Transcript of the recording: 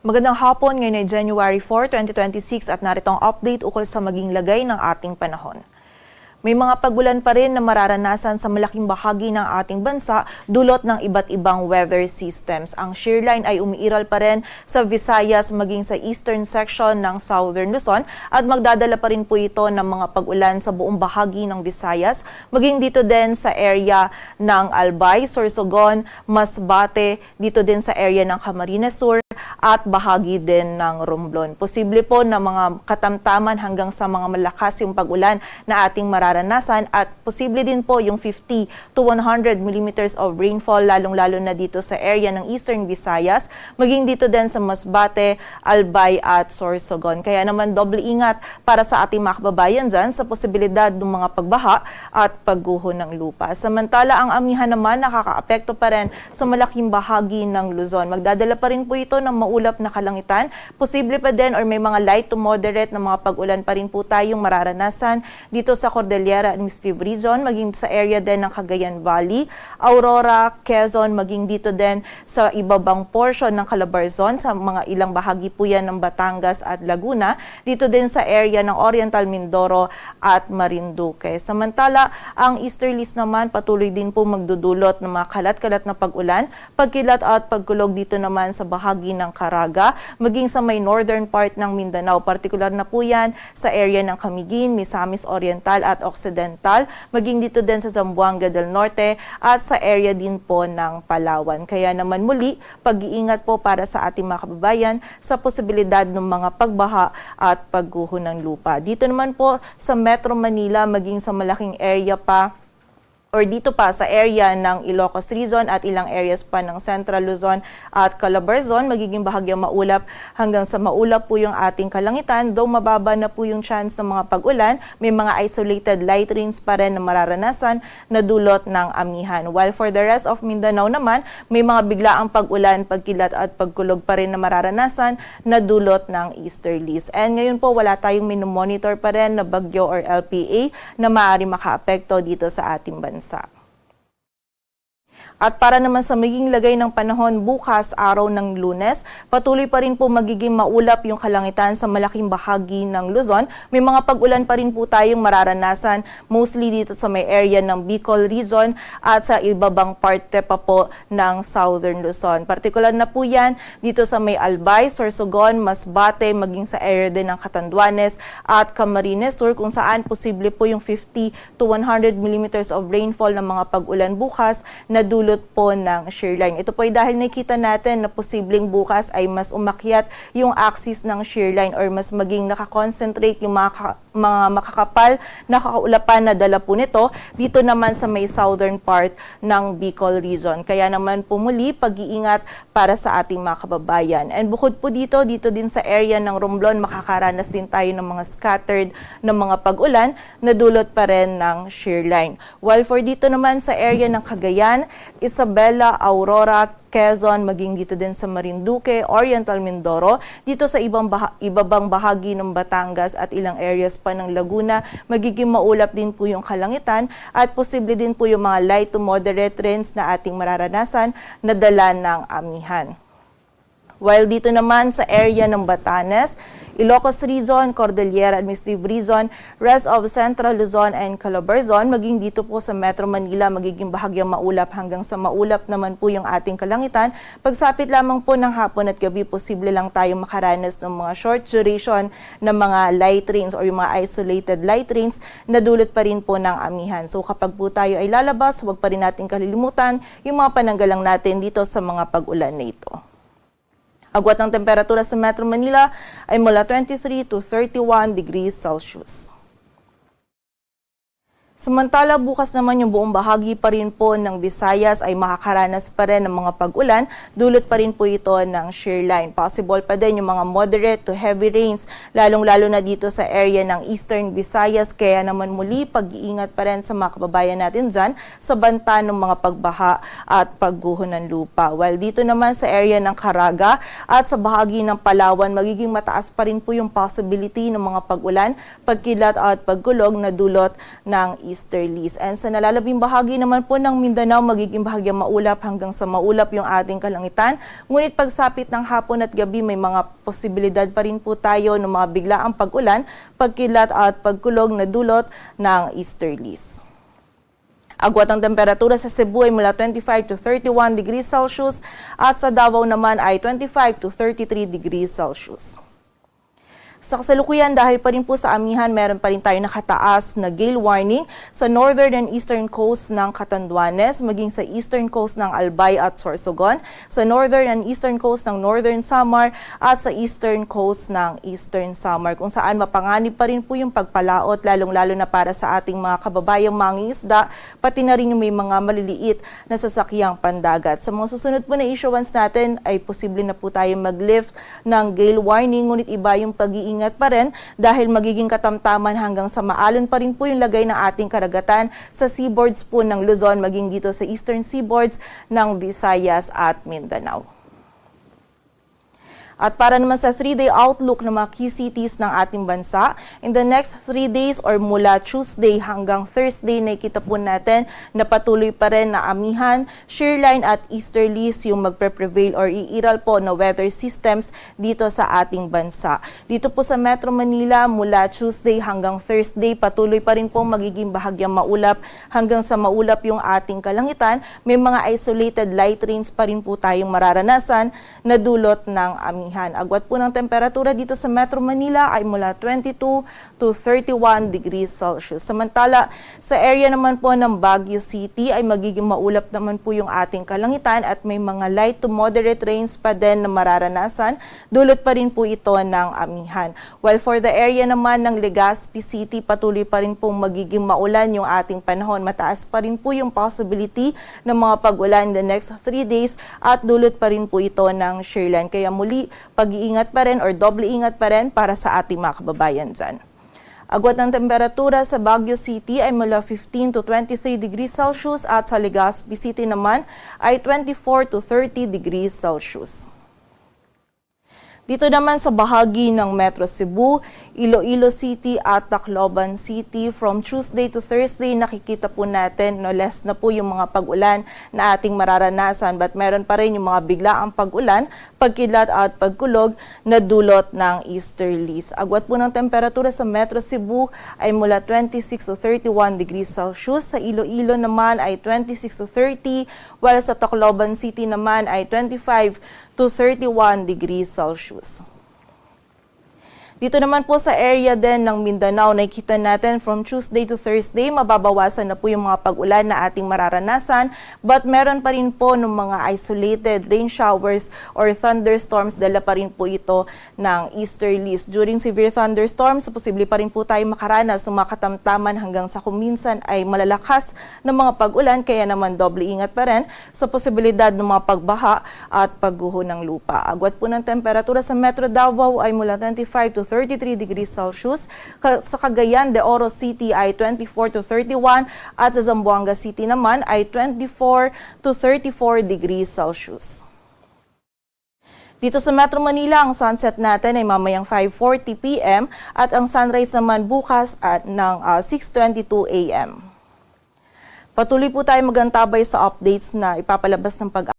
Magandang hapon, ngayon ay January 4, 2026 at narito ang update ukol sa maging lagay ng ating panahon. May mga pagulan pa rin na mararanasan sa malaking bahagi ng ating bansa dulot ng iba't ibang weather systems. Ang shearline ay umiiral pa rin sa Visayas maging sa eastern section ng Southern Luzon at magdadala pa rin po ito ng mga pagulan sa buong bahagi ng Visayas, maging dito din sa area ng Albay, Sorsogon, Masbate, dito din sa area ng Camarines Sur at bahagi din ng Romblon. Posible po na mga katamtaman hanggang sa mga malakas yung pagulan na ating mararanasan at posible din po yung 50 to 100 millimeters of rainfall lalong-lalo na dito sa area ng Eastern Visayas, maging dito din sa Masbate, Albay at Sorsogon. Kaya naman doble ingat para sa ating mga kababayan dyan sa posibilidad ng mga pagbaha at pagguho ng lupa. Samantala, ang amihan naman nakakaapekto pa rin sa malaking bahagi ng Luzon. Magdadala pa rin po ito ng maulap na kalangitan. Posible pa din or may mga light to moderate na mga pag-ulan pa rin po tayong mararanasan dito sa Cordillera Administrative Region, maging sa area din ng Cagayan Valley, Aurora, Quezon, maging dito din sa ibabang portion ng Calabarzon, sa mga ilang bahagi po yan ng Batangas at Laguna, dito din sa area ng Oriental Mindoro at Marinduque. Samantala, ang easterlies naman patuloy din po magdudulot ng mga kalat-kalat na pag-ulan, pagkilat at pagkulog dito naman sa bahagi ng Caraga, maging sa may northern part ng Mindanao. Partikular na po yan sa area ng Camiguin, Misamis Oriental at Occidental, maging dito din sa Zamboanga del Norte at sa area din po ng Palawan. Kaya naman muli, pag-iingat po para sa ating mga kababayan sa posibilidad ng mga pagbaha at pagguho ng lupa. Dito naman po sa Metro Manila, maging sa malaking area pa or dito pa sa area ng Ilocos Region at ilang areas pa ng Central Luzon at Calabarzon, magiging bahagyang maulap hanggang sa maulap po yung ating kalangitan. Though mababa na po yung chance ng mga pag-ulan, may mga isolated light rains pa rin na mararanasan na dulot ng amihan. While for the rest of Mindanao naman, may mga biglaang pag-ulan, pagkilat at pagkulog pa rin na mararanasan na dulot ng easterlies. And ngayon po wala tayong minomonitor pa rin na bagyo or LPA na maaari makaapekto dito sa ating bansa. At para naman sa maging lagay ng panahon bukas, araw ng Lunes, patuloy pa rin po magiging maulap yung kalangitan sa malaking bahagi ng Luzon. May mga pag-ulan pa rin po tayong mararanasan, mostly dito sa may area ng Bicol Region at sa ibabang parte pa po ng Southern Luzon. Partikular na po yan dito sa may Albay, Sorsogon, Masbate, maging sa area din ng Catanduanes at Camarines Sur, kung saan posible po yung 50 to 100 millimeters of rainfall ng mga pag-ulan bukas na dulot po ng shearline. Ito po ay dahil nakita natin na posibleng bukas ay mas umakyat yung axis ng shearline or mas maging nakakonsentrate yung mga makakapal na kaulapan na dala po nito dito naman sa may southern part ng Bicol Region. Kaya naman po muli pag-iingat para sa ating mga kababayan. And bukod po dito din sa area ng Romblon, makakaranas din tayo ng mga scattered na mga pag-ulan na dulot pa rin ng shearline. While for dito naman sa area ng Cagayan, Isabela, Aurora, Quezon, maging dito din sa Marinduque, Oriental Mindoro, dito sa ibabang bahagi ng Batangas at ilang areas pa ng Laguna, magiging maulap din po yung kalangitan at posible din po yung mga light to moderate rains na ating mararanasan na dala ng amihan. While dito naman sa area ng Batanes, Ilocos Region, Cordillera Administrative Region, rest of Central Luzon and Calabarzon, maging dito po sa Metro Manila, magiging bahagyang maulap hanggang sa maulap naman po yung ating kalangitan. Pagsapit lamang po ng hapon at gabi, posible lang tayong makaranas ng mga short duration na mga light rains or yung mga isolated light rains na dulot pa rin po ng amihan. So kapag po tayo ay lalabas, huwag pa rin natin kalilimutan yung mga pananggalang natin dito sa mga pag-ulan na ito. Agwat ng temperatura sa Metro Manila ay mula 23 to 31 degrees Celsius. Samantala, bukas naman yung buong bahagi pa rin po ng Visayas ay makakaranas pa rin ng mga pag-ulan. Dulot pa rin po ito ng shearline. Possible pa din yung mga moderate to heavy rains, lalong-lalo na dito sa area ng Eastern Visayas. Kaya naman muli, pag-iingat pa rin sa mga kababayan natin dyan sa banta ng mga pagbaha at pagguho ng lupa. While dito naman sa area ng Caraga at sa bahagi ng Palawan, magiging mataas pa rin po yung possibility ng mga pag-ulan, pagkilat at pagkulog na dulot ng easterlies. And sa nalalabing bahagi naman po ng Mindanao, magiging bahagyang maulap hanggang sa maulap yung ating kalangitan. Ngunit pagsapit ng hapon at gabi, may mga posibilidad pa rin po tayo ng mga biglaang pag-ulan, pagkilat at pagkulog na dulot ng easterlies. Agwat ang temperatura sa Cebu ay mula 25 to 31 degrees Celsius at sa Davao naman ay 25 to 33 degrees Celsius. Sa kasalukuyan, dahil pa rin po sa amihan, meron pa rin tayo nakataas na gale warning sa northern and eastern coast ng Catanduanes, maging sa eastern coast ng Albay at Sorsogon, sa northern and eastern coast ng Northern Samar at sa eastern coast ng Eastern Samar, kung saan mapanganib pa rin po yung pagpalaot, lalong-lalo na para sa ating mga kababayang mangingisda, pati na rin yung may mga maliliit na sasakyang pandagat. Sa mga susunod po na issuance natin ay posible na po tayo mag-lift ng gale warning, ngunit iba yung pag-iingat pa rin dahil magiging katamtaman hanggang sa maalon pa rin po yung lagay ng ating karagatan sa seaboards po ng Luzon, maging dito sa eastern seaboards ng Visayas at Mindanao. At para naman sa 3-day outlook ng mga key cities ng ating bansa, in the next 3 days or mula Tuesday hanggang Thursday, nakikita po natin na patuloy pa rin na amihan, shearline at easterlies yung magpe-prevail or iiral po na weather systems dito sa ating bansa. Dito po sa Metro Manila, mula Tuesday hanggang Thursday, patuloy pa rin po magiging bahagyang maulap hanggang sa maulap yung ating kalangitan. May mga isolated light rains pa rin po tayong mararanasan na dulot ng amihan. Agwat po ng temperatura dito sa Metro Manila ay mula 22 to 31 degrees Celsius. Samantala, sa area naman po ng Baguio City ay magiging maulap naman po yung ating kalangitan at may mga light to moderate rains pa din na mararanasan. Dulot pa rin po ito ng amihan. While for the area naman ng Legazpi City, patuloy pa rin po magiging maulan yung ating panahon. Mataas pa rin po yung possibility ng mga pag-ulan in the next 3 days at dulot pa rin po ito ng shearline. Kaya muli, pag-iingat pa rin or doble ingat pa rin para sa ating mga kababayan dyan. Agwat ng temperatura sa Baguio City ay mula 15 to 23 degrees Celsius at sa Legazpi City naman ay 24 to 30 degrees Celsius. Dito naman sa bahagi ng Metro Cebu, Iloilo City at Tacloban City, from Tuesday to Thursday, nakikita po natin no less na po yung mga pag-ulan na ating mararanasan, but meron pa rin yung mga biglaang pag-ulan, pagkilat at pagkulog na dulot ng easterlies. Agwat po ng temperatura sa Metro Cebu ay mula 26 to 31 degrees Celsius, sa Iloilo naman ay 26 to 30, while sa Tacloban City naman ay 25 to 31 degrees Celsius. Dito naman po sa area din ng Mindanao, nakikita natin from Tuesday to Thursday, mababawasan na po yung mga pag-ulan na ating mararanasan, but meron pa rin po ng mga isolated rain showers or thunderstorms, dala pa rin po ito ng easterlies. During severe thunderstorms, posible pa rin po tayo makaranas ng mga katamtaman hanggang sa kuminsan ay malalakas ng mga pag-ulan, kaya naman doble ingat pa rin sa posibilidad ng mga pagbaha at pagguho ng lupa. Agwat po ng temperatura sa Metro Davao ay mula 25 to 33 degrees Celsius. Sa Cagayan de Oro City ay 24 to 31 at sa Zamboanga City naman ay 24 to 34 degrees Celsius. Dito sa Metro Manila, ang sunset natin ay mamayang 5:40 p.m. at ang sunrise naman bukas at ng 6:22 a.m. Patuloy po tayo magantabay sa updates na ipapalabas ng